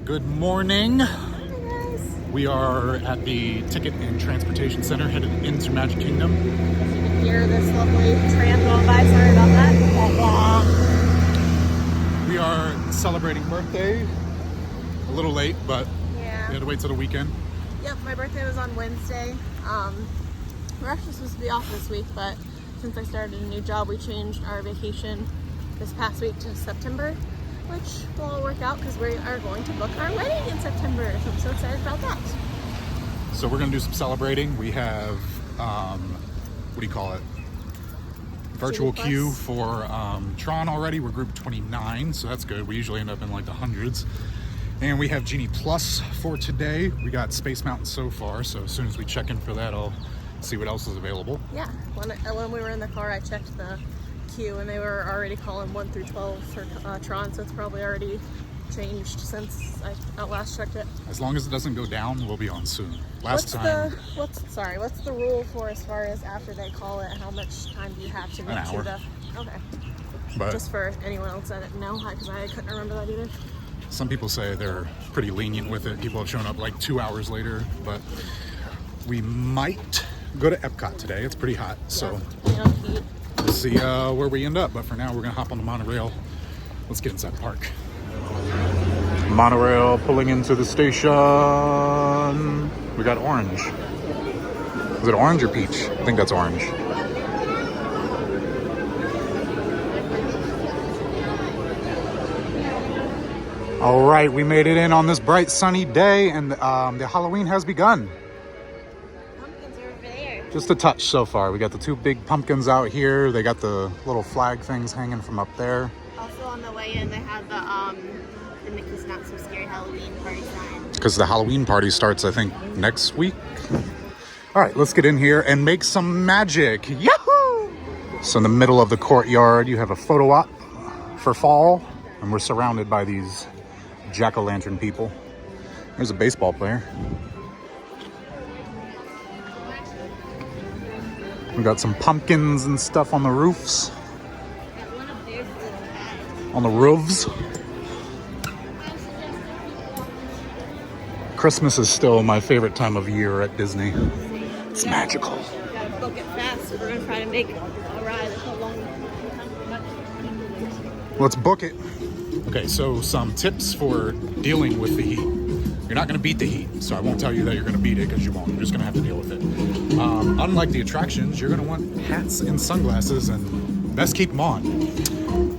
Good morning. We are at the Ticket and Transportation Center headed into Magic Kingdom. You can hear this lovely tram going by. Sorry about that. We are celebrating birthday. A little late, but we had to wait till the weekend. Yep, my birthday was on Wednesday. We're actually supposed to be off this week, but since I started a new job, we changed our vacation this past week to September, which will all work out because we are going to book our wedding in September. So I'm so excited about that. So we're going to do some celebrating. We have, what do you call it? Virtual Genie queue Plus. for TRON already. We're group 29, so that's good. We usually end up in like the hundreds. And we have Genie Plus for today. We got Space Mountain so far, so as soon as we check in for that, I'll see what else is available. Yeah, when we were in the car, I checked the queue and they were already calling 1 through 12 for TRON, so it's probably already changed since I last checked it. As long as it doesn't go down, we'll be on soon. What's the rule for as far as after they call it? How much time do you have to get to the? Okay. But just for anyone else that didn't know, because I couldn't remember that either. Some people say they're pretty lenient with it. People have shown up like 2 hours later, but we might go to Epcot today. It's pretty hot, so we'll see where we end up. But for now, we're gonna hop on the monorail. Let's get inside the park. Monorail pulling into the station. We got orange. Is it orange or peach? I think that's orange. All right, we made it in on this bright sunny day, and the Halloween has begun. Pumpkins are over there. Just a touch so far. We got the 2 big pumpkins out here. They got the little flag things hanging from up there. Also on the way in, they had the Mickey's Not So Scary Halloween party sign. Because the Halloween party starts, I think, next week. All right, let's get in here and make some magic. Yahoo! So in the middle of the courtyard, you have a photo op for fall, and we're surrounded by these jack-o'-lantern people. There's a baseball player. We got some pumpkins and stuff on the roofs. On the roofs. Christmas is still my favorite time of year at Disney. It's magical. We gotta book it fast, so we're gonna try to make a ride that's a long time. Let's book it. Okay, so some tips for dealing with the heat. You're not going to beat the heat, so I won't tell you that you're going to beat it because you won't. You're just going to have to deal with it. Unlike the attractions, you're going to want hats and sunglasses, and best keep them on.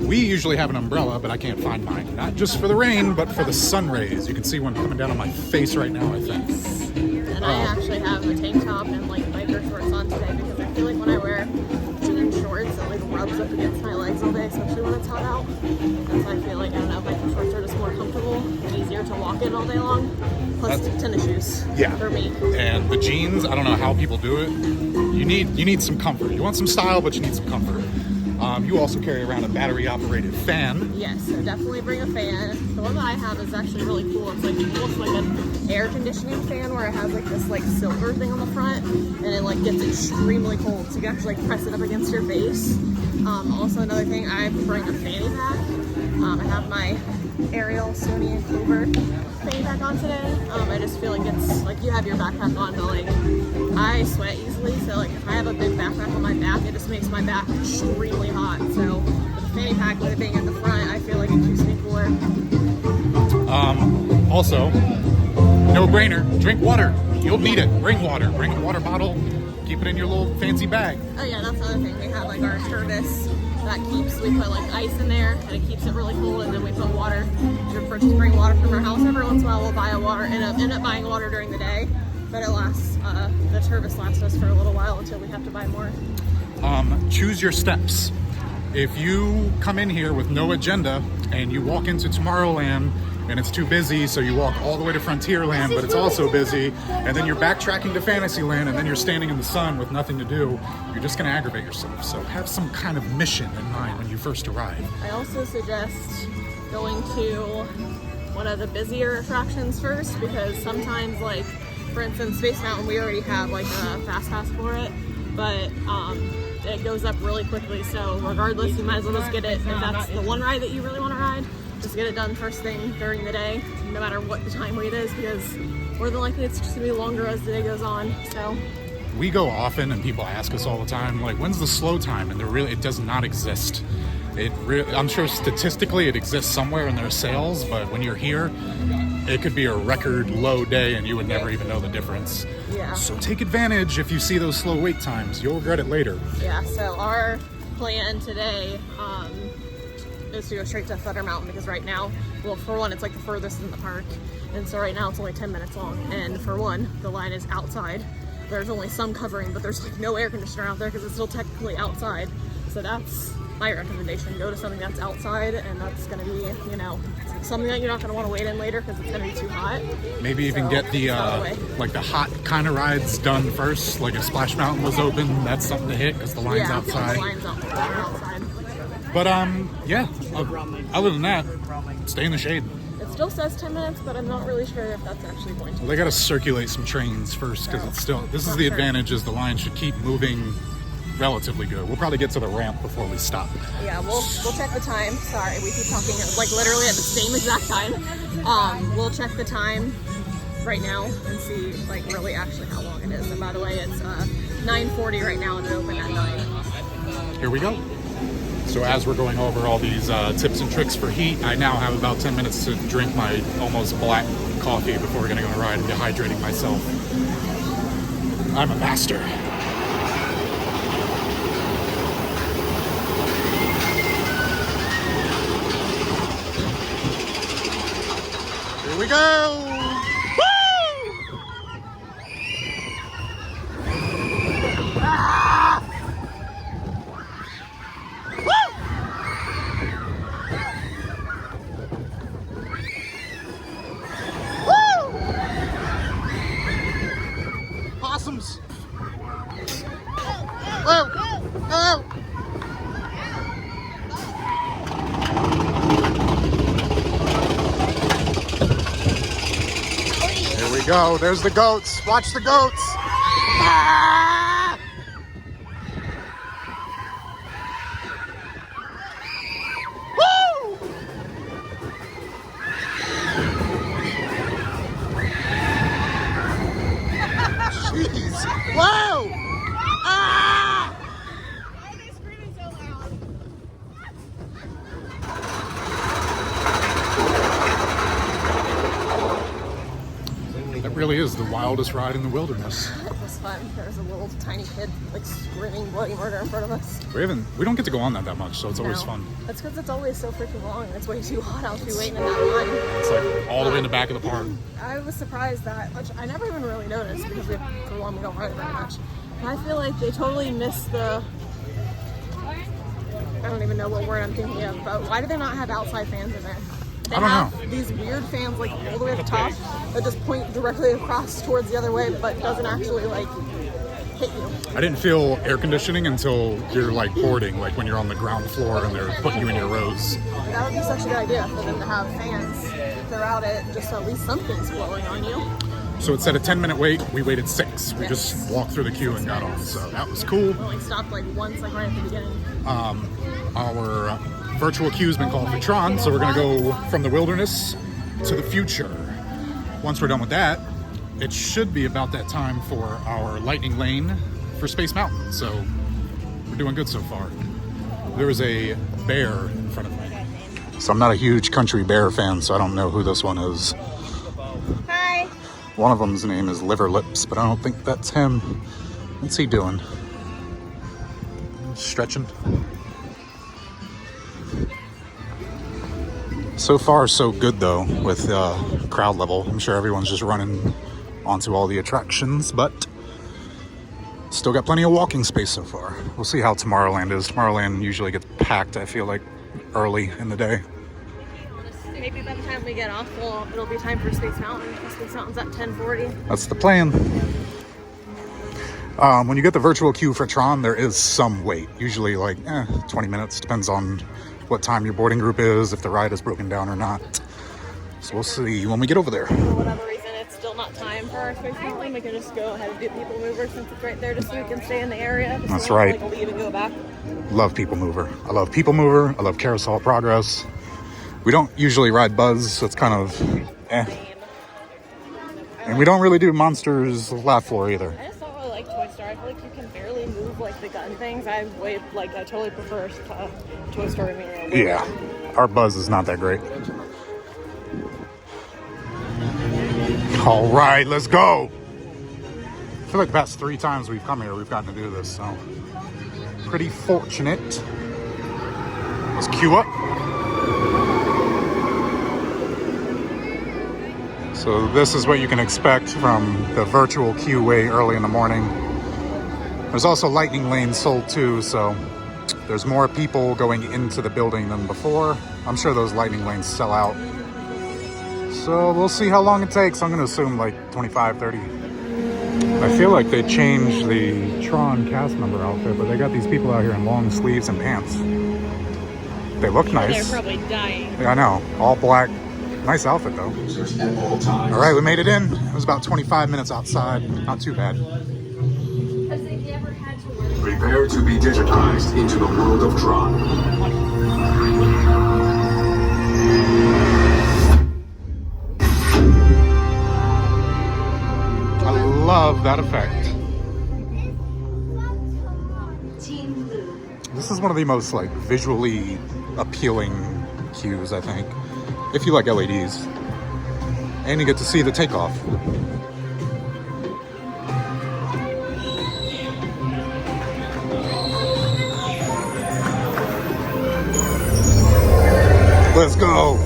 We usually have an umbrella, but I can't find mine. Not just for the rain, but for the sun rays. You can see one coming down on my face right now, I think. And I actually have a tank top and like biker shorts on today because I feel like when I wear jean shorts, it like rubs up against my legs all day, especially when it's hot out. Because I feel like, I don't know, biker shorts are just more comfortable and easier to walk in all day long. Plus tennis shoes for me. And the jeans, I don't know how people do it. You need some comfort. You want some style, but you need some comfort. You also carry around a battery-operated fan. Yes, so definitely bring a fan. The one that I have is actually really cool. It's like almost like an air conditioning fan where it has like this like silver thing on the front, and it like gets extremely cold, so you can actually like press it up against your face. Also another thing, I bring a fanny pack. I have my Ariel, Sony, and Clover fanny pack on today. I just feel like it's like you have your backpack on, but like I sweat easily, so like if I have a big backpack on my back, it just makes my back extremely hot. So with the fanny pack, with it being at the front, I feel like it keeps me cooler. Also, no brainer, drink water. You'll need it. Bring water. Bring a water bottle. Keep it in your little fancy bag. Oh yeah, that's the other thing. We have like our service that we put like ice in there and it keeps it really cool, and then we put water. We just bring water from our house. Every once in a while we'll buy a water, end up buying water during the day, but it lasts, the service lasts us for a little while until we have to buy more. Choose your steps. If you come in here with no agenda and you walk into Tomorrowland and it's too busy, so you walk all the way to Frontierland, but it's also busy, and then you're backtracking to Fantasyland, and then you're standing in the sun with nothing to do, you're just gonna aggravate yourself. So have some kind of mission in mind when you first arrive. I also suggest going to one of the busier attractions first, because sometimes, like for instance, Space Mountain, we already have like a fast pass for it, but it goes up really quickly, so regardless, you might as well just get it. If that's the one ride that you really want to ride, just get it done first thing during the day, no matter what the time wait is, because more than likely it's just gonna be longer as the day goes on. So we go often, and people ask us all the time, like, when's the slow time? And it does not exist. I'm sure statistically it exists somewhere in their sales, but when you're here, it could be a record low day and you would never even know the difference. yeah. So take advantage if you see those slow wait times. You'll regret it later. Yeah, so our plan today is to go straight to Thunder Mountain, because right now, well, for one, it's like the furthest in the park, and so right now it's only 10 minutes long, and for one, the line is outside. There's only some covering, but there's like no air conditioner out there because it's still technically outside. So that's my recommendation. Go to something that's outside, and that's going to be, you know, something that you're not going to want to wait in later because it's going to be too hot. Maybe even get the like the hot kind of rides done first. Like if Splash Mountain was open, that's something to hit because the line's outside. The line's outside. But yeah, other than that, stay in the shade. It still says 10 minutes, but I'm not really sure if that's actually going to. Well, they got to circulate some trains first because it's still. This is the advantage: is the line should keep moving relatively good. We'll probably get to the ramp before we stop. Yeah, we'll check the time. Sorry, we keep talking like literally at the same exact time. We'll check the time right now and see like really actually how long it is. And by the way, it's 9:40 right now and it opened at 9. Here we go. So as we're going over all these tips and tricks for heat, I now have about 10 minutes to drink my almost black coffee before we're gonna go on a ride and dehydrating myself. I'm a master. Here we go! Possums! Whoa! Oh! Here we go. There's the goats. Watch the goats. Ah! Woo! Jeez. Whoa! Ah! Why are they screaming so loud? That really is the wildest ride in the wilderness. It was fun. There was a little tiny kid like screaming bloody murder in front of us. We don't get to go on that much, so it's always fun. That's because it's always so freaking long. It's way too hot out to be waiting in that line. It's like all the way in the back of the park. I was surprised that, which I never even really noticed because for one, we don't ride it very much. I feel like they totally missed the, I don't even know what word I'm thinking of, but why do they not have outside fans in there? They I don't have know. these weird fans like all the way at the top that just point directly across towards the other way, but doesn't actually like hit you. I didn't feel air conditioning until you're like boarding, like when you're on the ground floor and they're putting you in your rows. That would be such a good idea for them to have fans throughout it, just so at least something's blowing on you. So it said a 10-minute wait. We waited 6. We just walked through the queue and got on. So that was cool. We only stopped like once, like right at the beginning. Our virtual queue's been called for TRON, so we're gonna go from the wilderness to the future. Once we're done with that, it should be about that time for our lightning lane for Space Mountain. So we're doing good so far. There is a bear in front of me. So I'm not a huge country bear fan, so I don't know who this one is. Hi. One of them's name is Liver Lips, but I don't think that's him. What's he doing? Stretching. So far, so good though with crowd level. I'm sure everyone's just running onto all the attractions, but still got plenty of walking space so far. We'll see how Tomorrowland is. Tomorrowland usually gets packed, I feel like, early in the day. Maybe by the time we get off, it'll be time for Space Mountain. Space Mountain's at 10:40. That's the plan. When you get the virtual queue for TRON, there is some wait. Usually like 20 minutes. Depends on what time your boarding group is, if the ride is broken down or not. So we'll see when we get over there. For whatever reason, it's still not time for our Space Mountain. We can just go ahead and do People Mover since it's right there just so we can stay in the area. Just That's so we don't right. Leave and go back. Love People Mover. I love People Mover. I love Carousel Progress. We don't usually ride Buzz, so it's kind of eh. And we don't really do Monsters Laugh Floor either. I just don't really like Toy Story. I feel like you can barely move like the gun things. I totally prefer Toy Story. Yeah, our Buzz is not that great. All right, let's go. I feel like the past 3 times we've come here, we've gotten to do this, so pretty fortunate. Let's queue up. So this is what you can expect from the virtual queue way early in the morning. There's also lightning lanes sold too, so there's more people going into the building than before. I'm sure those lightning lanes sell out. So we'll see how long it takes. I'm gonna assume like 25, 30. I feel like they changed the TRON cast member outfit, but they got these people out here in long sleeves and pants. They look nice. They're probably dying. Yeah, I know. All black. Nice outfit though. All right, we made it in. It was about 25 minutes outside. Not too bad. Prepare to be digitized into the world of TRON. I love that effect. This is one of the most like visually appealing queues, I think, if you like LEDs. And you get to see the takeoff. Let's go.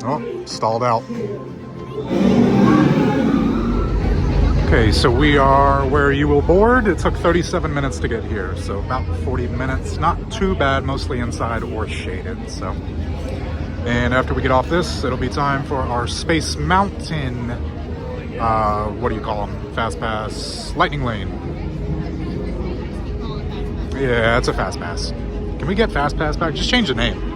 Oh, stalled out. Okay, so we are where you will board. It took 37 minutes to get here, so about 40 minutes. Not too bad, mostly inside or shaded, so. And after we get off this, it'll be time for our Space Mountain, what do you call them? Fast Pass, Lightning Lane. Yeah, it's a Fast Pass. Can we get Fast Pass back? Just change the name.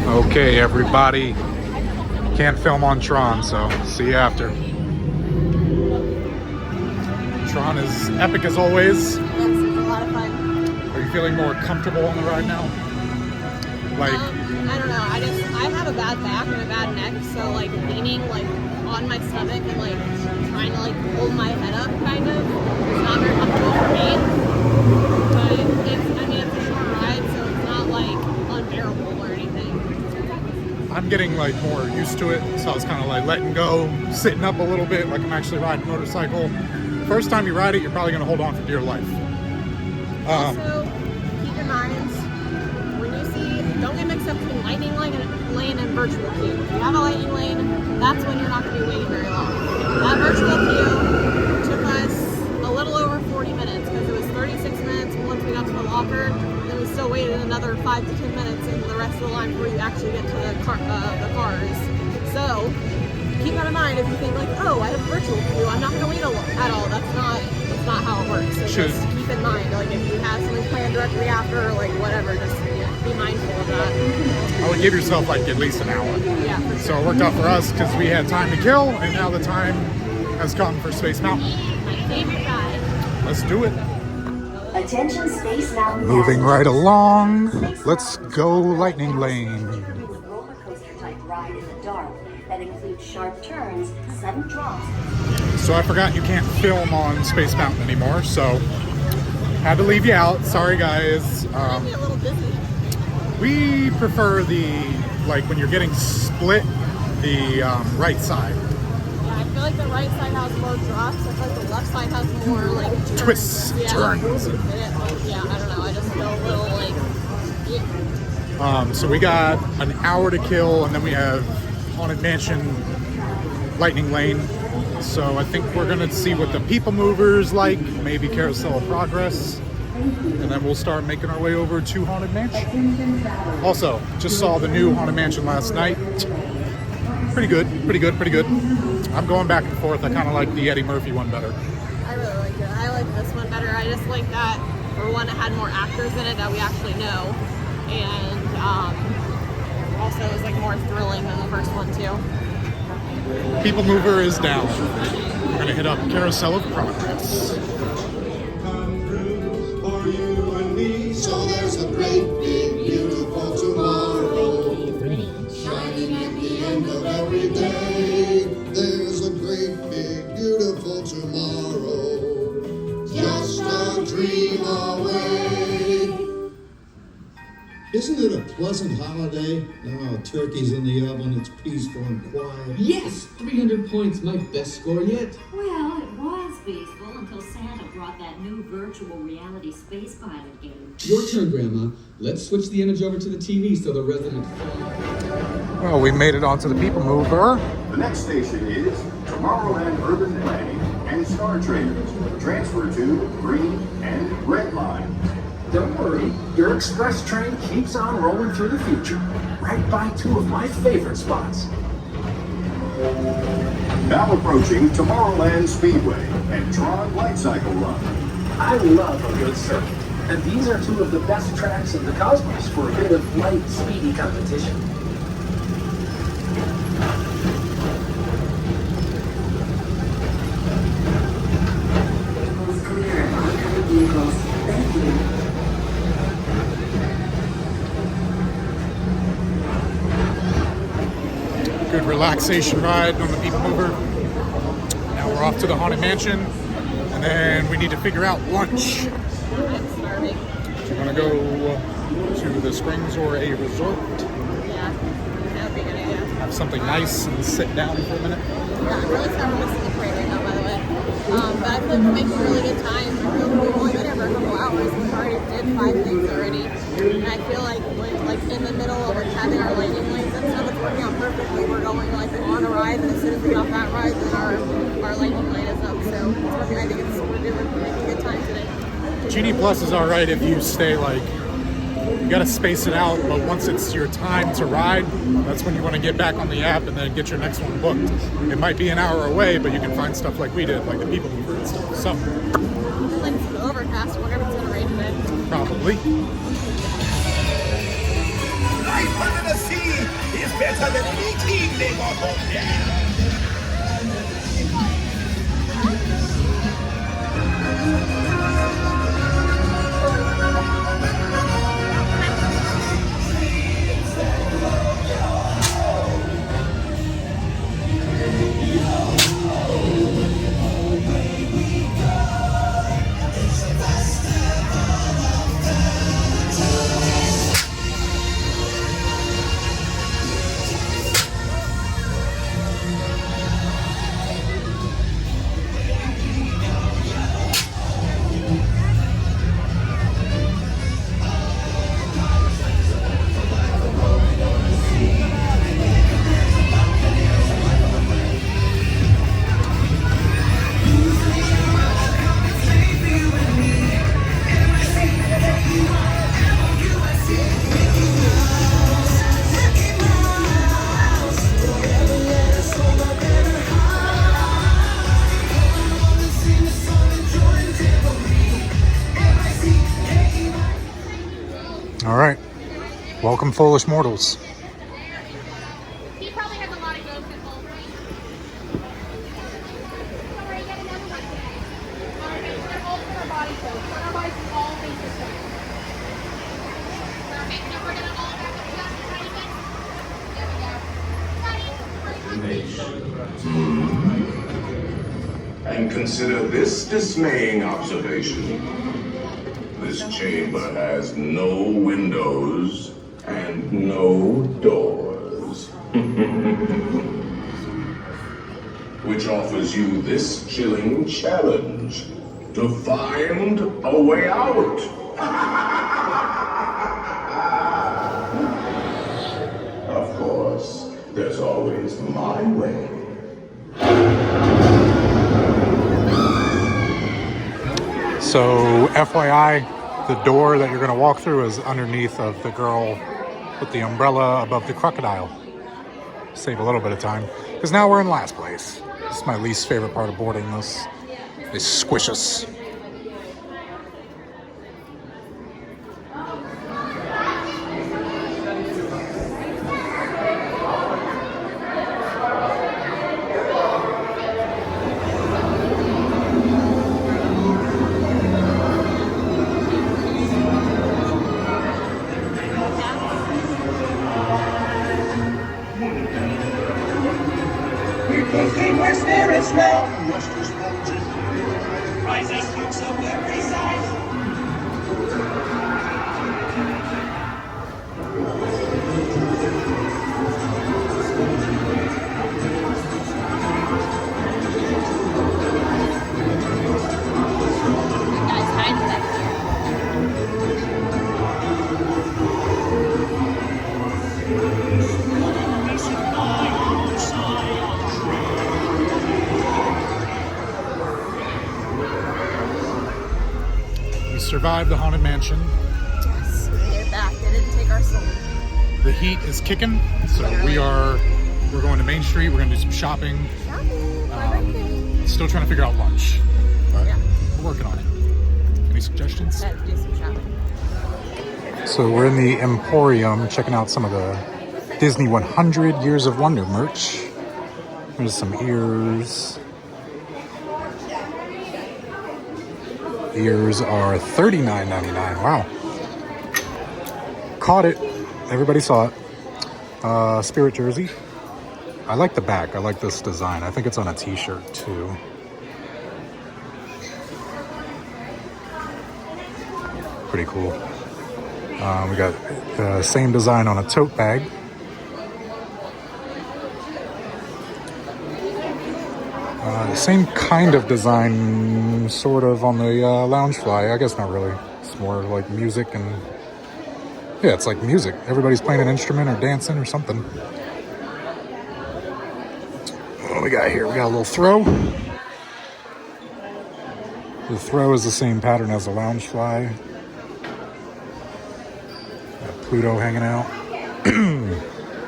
Okay, everybody. Can't film on TRON, so see you after. TRON is epic as always. Yes, it's a lot of fun. Are you feeling more comfortable on the ride now? Like, I don't know. I have a bad back and a bad neck, so like leaning like on my stomach and like trying to like hold my head up kind of is not very comfortable for me. But it's a short ride, so it's not like unbearable or anything. I'm getting like more used to it, so I was kind of like letting go, sitting up a little bit like I'm actually riding a motorcycle. First time you ride it, you're probably going to hold on for dear life. Also, keep in mind, when you see, don't get mixed up between lightning lane and virtual queue. If you have a lightning lane, that's when you're not going to be waiting very long. That virtual queue took us a little over 40 minutes because it was 36 minutes once we got to the locker, and then we still waited another 5 to 10 minutes in the rest of the line before you actually get to the cars. So keep that in mind if you think like, oh, I have a virtual queue, I'm not going to wait at all. That's not how it works. So just keep in mind, like if you have something planned directly after, like whatever, just be mindful of that. I would give yourself like at least an hour. Yeah, for sure. So it worked out for us because we had time to kill, and now the time has come for Space Mountain. My favorite ride. Let's do it. Attention Space Mountain. Moving right along. Let's go Lightning Lane. Roller coaster type ride in the dark that includes sharp turns, sudden drops. So I forgot you can't film on Space Mountain anymore, so had to leave you out. Sorry guys. Might be a little busy. We prefer the, like when you're getting split, the right side. Yeah, I feel like the right side has more drops. I feel like the left side has more like turns. Twists, turns. Yeah, I don't know. I just feel a little like. Yeah. So we got an hour to kill, and then we have Haunted Mansion Lightning Lane. So I think we're gonna see what the People Mover's like, maybe Carousel of Progress, and then we'll start making our way over to Haunted Mansion. Also, just saw the new Haunted Mansion last night. Pretty good, pretty good, pretty good. I'm going back and forth. I kind of like the Eddie Murphy one better. I really like it. like this one better. I just like that for one, it had more actors in it that we actually know, and also it was like more thrilling than the first one too. People Mover is down. We're gonna hit up Carousel of Progress. So there's a great big beautiful tomorrow shining at the end of every day. There's a great big beautiful tomorrow just a dream away. Isn't it a pleasant holiday? Oh, turkey's in the oven, it's peaceful and quiet. Yes! 300 points, my best score yet. Well, it was peaceful until Santa brought that new virtual reality space pilot game. Your turn, Grandma. Let's switch the image over to the TV so the resident... Well, we made it onto the People Mover. The next station is Tomorrowland Urban Planning and Star Traders. Transfer to green and red line. Don't worry, your express train keeps on rolling through the future, right by two of my favorite spots. Now approaching Tomorrowland Speedway and TRON Light Cycle Run. I love a good circuit, and these are two of the best tracks in the cosmos for a bit of light, speedy competition. Vehicles clear of oncoming vehicles. Thank you. Good relaxation ride on the People Mover. Now we're off to the Haunted Mansion, and then we need to figure out lunch. I'm starving. Do you want to go to the Springs or a resort? Yeah, that would be a good idea. Have something nice and sit down for a minute? Yeah, I'm really starving to sleep right now, by the way. But I feel like we're making really good time. I feel like we've only been here for a couple hours. We've already did 5 things already. And I feel like when, like in the middle of like having our lightning lanes and stuff, it's working out perfectly. We're going like on a ride, and as soon as we get off that ride, then our lightning lane is up. So it's working. I think we're making good time today. Genie Plus is alright if you stay like, you gotta space it out, but once it's your time to ride, that's when you want to get back on the app and then get your next one booked. It might be an hour away, but you can find stuff like we did, like the People Mover and stuff. So, Like it's overcast. Whatever it's gonna rain today. probably. Life under the sea is better than anything they got up there. Alright. Welcome, foolish mortals. He probably has a lot of ghosts at home. Don't worry, get another one today. Alright, they're all for our body coats. For our bodies, all faces coats. Perfect. Now we're gonna all back up just a tiny bit. There we go. Ready? And consider this dismaying observation. This chamber has no windows and no doors. Which offers you this chilling challenge to find a way out. Of course, there's always my way. So, FYI, the door that you're going to walk through is underneath of the girl with the umbrella above the crocodile. Save a little bit of time, because now we're in last place. This is my least favorite part of boarding this. They squish us. survived the Haunted Mansion. Yes, we made it back. They didn't take our soul. The heat is kicking, so we're going to Main Street. We're gonna do some shopping. Still trying to figure out lunch, but we're working on it. Any suggestions? Had to do some shopping. So we're in the Emporium checking out some of the Disney 100 Years of Wonder merch. There's some ears. Ears are $39.99. Wow. Caught it. Everybody saw it. Spirit jersey. I like the back. I like this design. I think it's on a t-shirt too. Pretty cool. We got the same design on a tote bag. Same kind of design, sort of, on the Loungefly. I guess not really. It's more like music and... Yeah, it's like music. Everybody's playing an instrument or dancing or something. What do we got here? We got a little throw. The throw is the same pattern as the Loungefly. Got Pluto hanging out.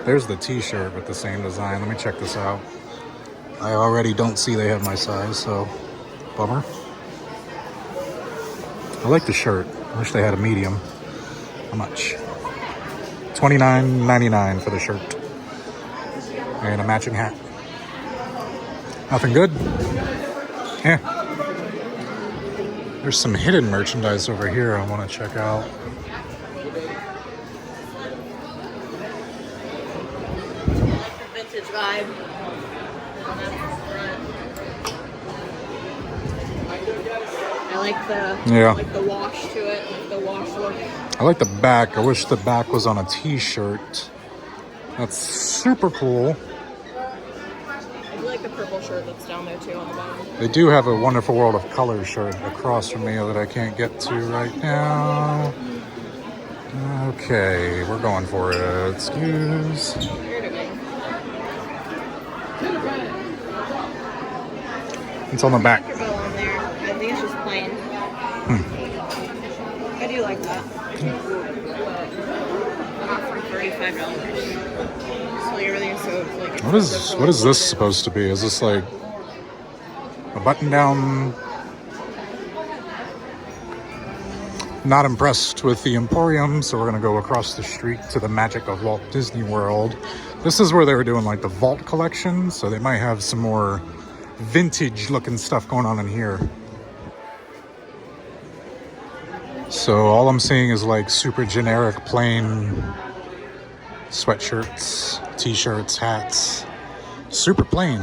There's the t-shirt with the same design. Let me check this out. I already don't see they have my size, so bummer. I like the shirt. I wish they had a medium. How much? $29.99 for the shirt. And a matching hat. Nothing good? Eh. There's some hidden merchandise over here I want to check out. Vintage vibe. I like the wash to it, like the wash look. I like the back. I wish the back was on a t-shirt. That's super cool. I do like the purple shirt that's down there too on the bottom. They do have a Wonderful World of Color shirt across from me that I can't get to right now. Okay, we're going for it. Excuse. It's on the back. On there. I think it's just plain. I do like that. For $35. So everything is so like. What is this supposed to be? Is this like a button-down? Not impressed with the Emporium, so we're gonna go across the street to the Magic of Walt Disney World. This is where they were doing like the vault collection, so they might have some more vintage looking stuff going on in here. So all I'm seeing is like super generic plain sweatshirts, t-shirts, hats. Super plain.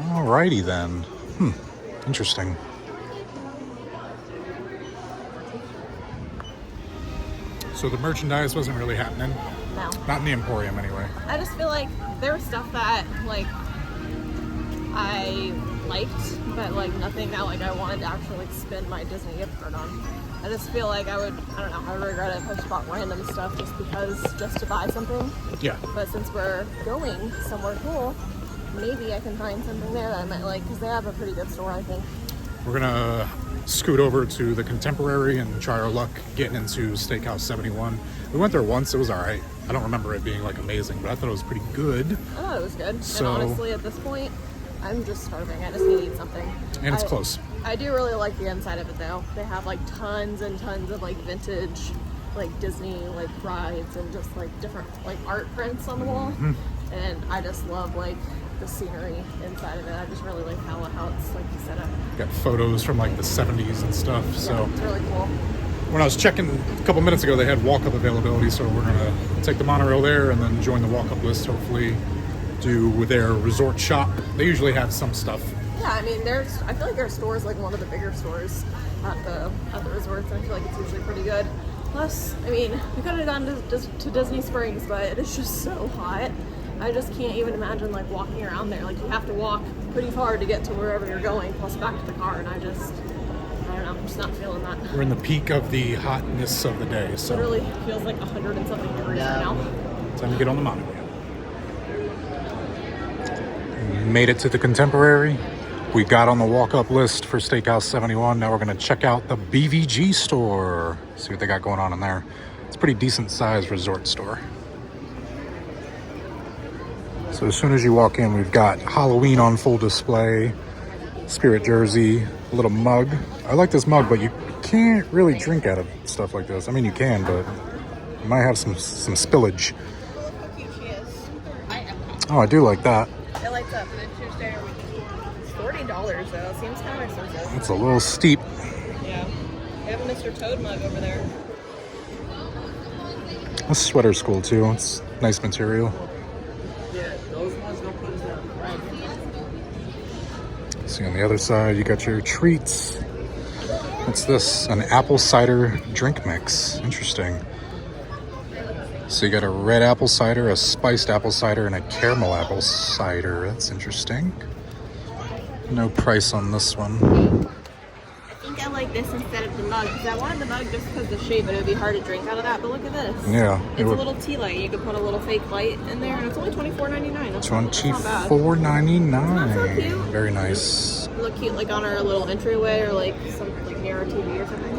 Alrighty then. Interesting. So the merchandise wasn't really happening. No. Not in the Emporium anyway. I just feel like there was stuff that like I liked, but like nothing that like I wanted to actually like spend my Disney gift card on. I just feel like I would regret it if I just bought random stuff just to buy something. Yeah. But since we're going somewhere cool, maybe I can find something there that I might like, because they have a pretty good store, I think. We're gonna scoot over to the Contemporary and try our luck getting into Steakhouse 71. We went there once, it was alright. I don't remember it being like amazing, but I thought it was pretty good. I thought it was good. So, and honestly, at this point, I'm just starving. I just need to eat something. And it's close. I do really like the inside of it though. They have like tons and tons of like vintage, like Disney like rides and just like different like art prints on the wall. And I just love like the scenery inside of it. I just really like how it's like set up. Got photos from like the 70s and stuff. Yeah, so it's really cool. When I was checking a couple minutes ago, they had walk-up availability, so we're gonna take the monorail there and then join the walk-up list. Hopefully, do their resort shop. They usually have some stuff. Yeah, I mean, I feel like their store is like one of the bigger stores at the resorts. And I feel like it's usually pretty good. Plus, I mean, we could have gone to Disney Springs, but it is just so hot. I just can't even imagine like walking around there. Like you have to walk pretty far to get to wherever you're going, plus back to the car. And I don't know, I'm just not feeling that. We're in the peak of the hotness of the day, so Literally feels like 100 and something degrees right now. Time to get on the monorail. Made it to the Contemporary. we got on the walk-up list for Steakhouse 71. Now we're gonna check out the BVG store. See what they got going on in there. It's a pretty decent sized resort store. So as soon as you walk in, we've got Halloween on full display, spirit jersey, a little mug. I like this mug, but you can't really drink out of stuff like this. I mean, you can, but you might have some spillage. Look how cute she is. Oh, I do like that. It lights up. It's $40 though. It seems kind of expensive. It's a little steep. Yeah. We have a Mr. Toad mug over there. This sweater's cool too. It's nice material. See, on the other side, you got your treats. What's this? An apple cider drink mix. Interesting. So you got a red apple cider, a spiced apple cider, and a caramel apple cider. That's interesting. No price on this one. I think I like this instead of the mug, because I wanted the mug just because of the shape, but it would be hard to drink out of that. But look at this. Yeah. It's a little tea light. You could put a little fake light in there, and it's only $24.99. That's $24.99. Not so cute. Very nice. Look cute, like on our little entryway, or like something like near our TV or something.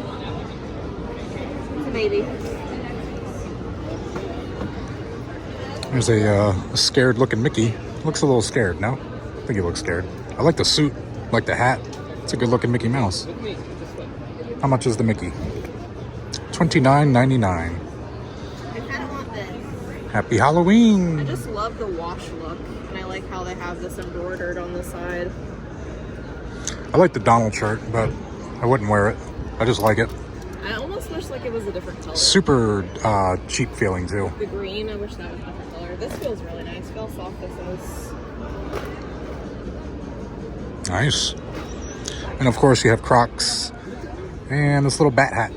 It's a baby. There's a scared looking Mickey. Looks a little scared, no? I think he looks scared. I like the suit, I like the hat. It's a good looking Mickey Mouse. How much is the Mickey? $29.99. I kind of want this. Happy Halloween! I just love the wash look, and I like how they have this embroidered on the side. I like the Donald shirt, but I wouldn't wear it. I just like it. I almost wish like it was a different color. Super cheap feeling too. The green, I wish that was a different color. This feels really nice. Feels soft. This is. Nice. And of course you have Crocs and this little bat hat.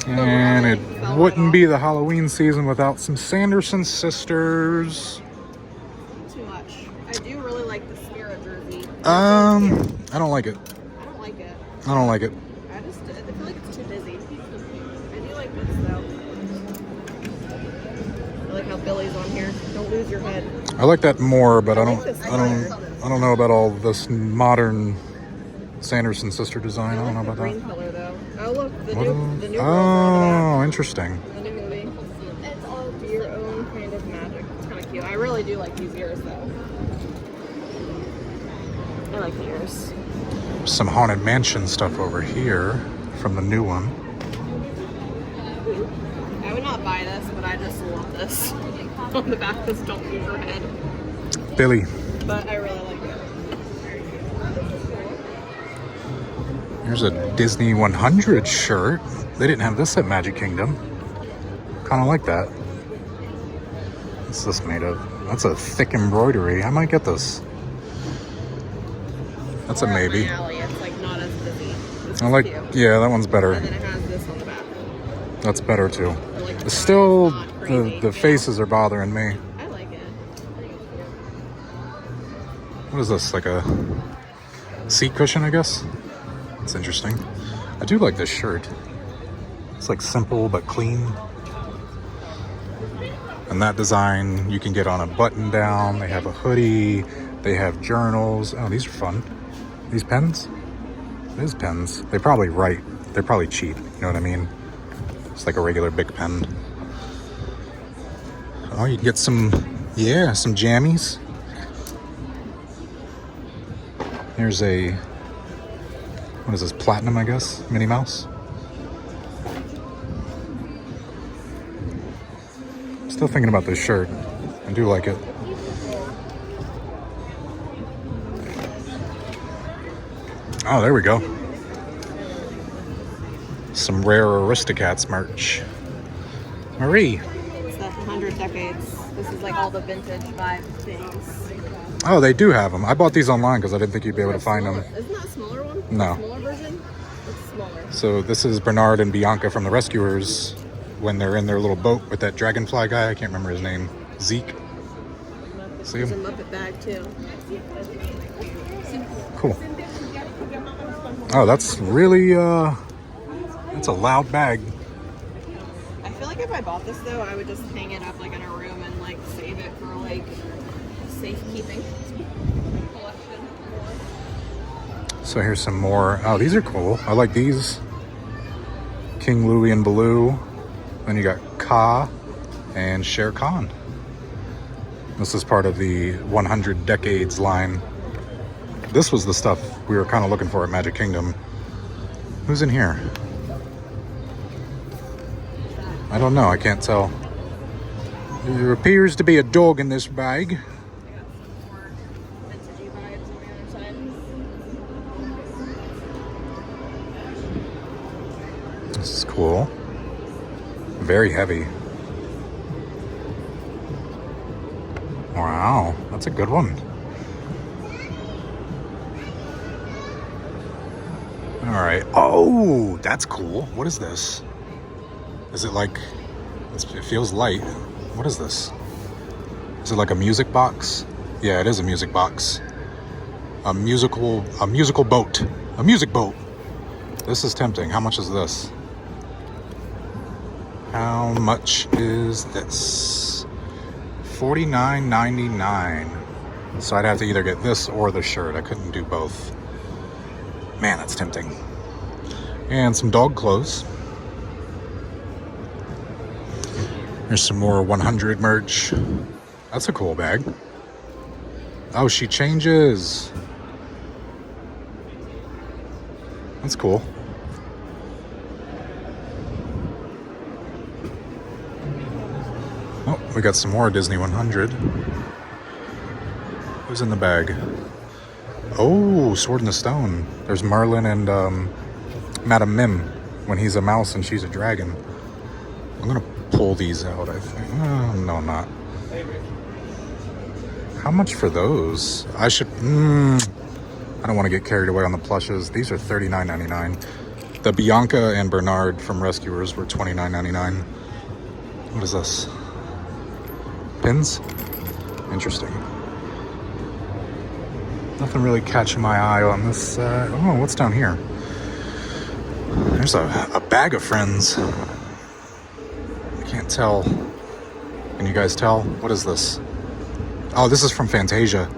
And it wouldn't be the Halloween season without some Sanderson sisters. Too much. I do really like the spirit jersey. I don't like it. I don't like it. I don't like it. I feel like it's too busy. I do like this though. I like how Billy's on here. Don't lose your head. I like that more, but I like this don't know about all this modern Sanderson sister design. I don't know about green that. color though. Oh look, the What new girls oh, interesting. are the new movie. It's all your own kind of magic. It's kind of cute. I really do like these ears though. I like the ears. Some Haunted Mansion stuff over here from the new one. I would not buy this, but I just love this. On the back, this don't lose your head. Billy. But I really like it. Here's a Disney 100 shirt. They didn't have this at Magic Kingdom. Kind of like that. What's this made of? That's a thick embroidery. I might get this. That's a maybe. It's like not as busy. This I is like, cute. yeah, that one's better. And then it has this on the back. That's better too. Like It's still, not crazy, the faces are bothering me. I like it. What is this, like a seat cushion, I guess? It's interesting. I do like this shirt. It's like simple but clean. And that design you can get on a button down. They have a hoodie. They have journals. Oh, these are fun. These pens? It is pens. They probably write. They're probably cheap. You know what I mean? It's like a regular big pen. Oh, you can get some, yeah, some jammies. Here's a, what is this, platinum, I guess? Minnie Mouse? Still thinking about this shirt. I do like it. Oh, there we go. Some rare Aristocats merch. Marie. It's the 100 decades. This is like all the vintage vibe things. Oh, they do have them. I bought these online because I didn't think you'd be able to find them. Isn't that a smaller one? No. A smaller version? It's smaller. So this is Bernard and Bianca from The Rescuers when they're in their little boat with that dragonfly guy. I can't remember his name. Zeke. See There's a him? Muppet bag too. Cool. Oh, that's really, that's a loud bag. I feel like if I bought this though, I would just hang it up like in a room and like save it for like like safekeeping collection. So here's some more. Oh, these are cool. I like these. King Louis and Baloo. Then you got Ka and Shere Khan. This is part of the 100 Decades line. This was the stuff we were kind of looking for at Magic Kingdom. Who's in here? I don't know. I can't tell. There appears to be a dog in this bag. This is cool. Very heavy. Wow, that's a good one. All right. Oh, that's cool. What is this? Is it like, it feels light. What is this? Is it like a music box? Yeah, it is a music box. A musical boat. A music boat. This is tempting. How much is this? How much is this? $49.99. So I'd have to either get this or the shirt. I couldn't do both. Man, that's tempting. And some dog clothes. There's some more 100 merch. That's a cool bag. Oh, she changes. That's cool. Oh, we got some more Disney 100. Who's in the bag? Oh, Sword in the Stone. There's Merlin and Madame Mim when he's a mouse and she's a dragon. I'm gonna pull these out, I think. No, I'm not. How much for those? I should... I don't want to get carried away on the plushes. These are $39.99. The Bianca and Bernard from Rescuers were $29.99. What is this? Pins? Interesting. Nothing really catching my eye on this. Oh, what's down here? There's a bag of friends. I can't tell. Can you guys tell? What is this? Oh, this is from Fantasia.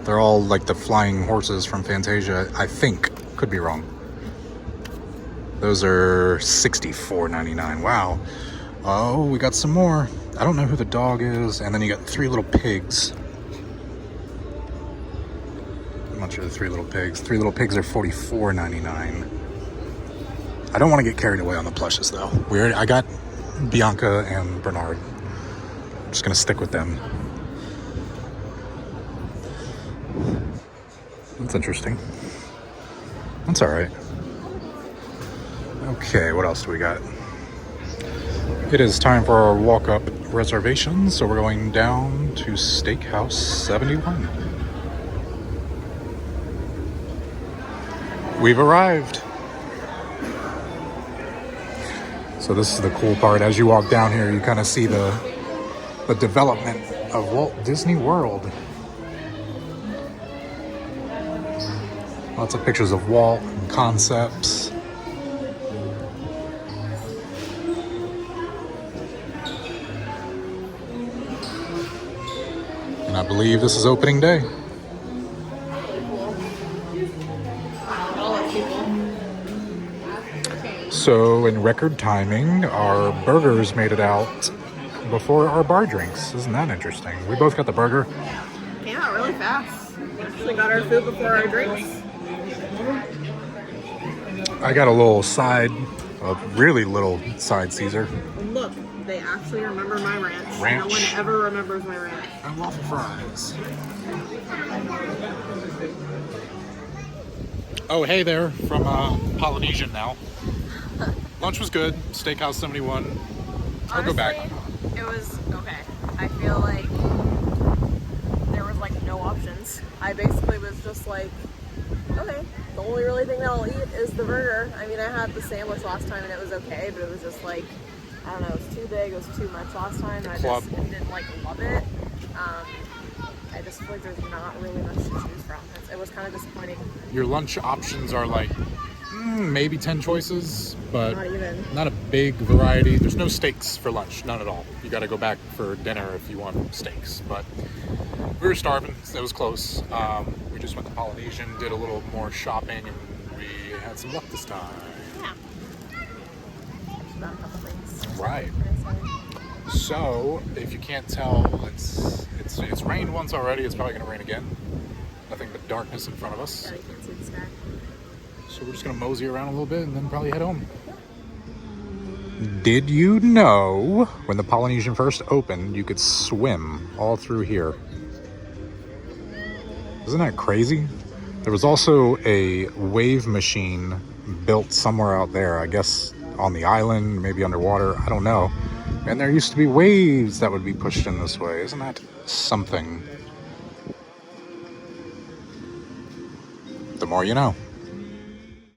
They're all like the flying horses from Fantasia, I think. Could be wrong. Those are $64.99. Wow. Oh, we got some more. I don't know who the dog is. And then you got 3 little pigs. How much are the 3 little pigs? 3 little pigs are $44.99. I don't want to get carried away on the plushes though. I got Bianca and Bernard. I'm just gonna stick with them. That's interesting. That's all right. Okay, what else do we got? It is time for our walk-up reservations, so we're going down to Steakhouse 71. We've arrived. So this is the cool part. As you walk down here, you kind of see the development of Walt Disney World. Lots of pictures of Walt and concepts. And I believe this is opening day. So in record timing, our burgers made it out before our bar drinks. Isn't that interesting? We both got the burger. Came out really fast. We actually got our food before our drinks. I got a little side, a really little side Caesar. Look, they actually remember my ranch. Ranch. No one ever remembers my ranch. And waffle fries. Oh, hey there, from Polynesian now. Lunch was good. Steakhouse 71. I'll go back. It was okay. I feel like there was like no options. I basically was just like, okay, the only really thing that I'll eat is the burger. I mean, I had the sandwich last time and it was okay, but it was just like, I don't know, it was too big, it was too much last time, and I just didn't like love it. I just feel like there's not really much to choose from. It was kind of disappointing. Your lunch options are like maybe 10 choices, but Not even. not a big variety. There's no steaks for lunch, none at all. You got to go back for dinner if you want steaks. But we were starving. It was close. We just went to Polynesian, did a little more shopping, and we had some luck this time. Yeah. About a couple things. Right. So, if you can't tell, it's rained once already. It's probably going to rain again. Nothing but darkness in front of us. Yeah, you can't see the sky. So we're just going to mosey around a little bit and then probably head home. Did you know when the Polynesian first opened, you could swim all through here? Isn't that crazy? There was also a wave machine built somewhere out there, I guess on the island, maybe underwater, I don't know. And there used to be waves that would be pushed in this way. Isn't that something? The more you know.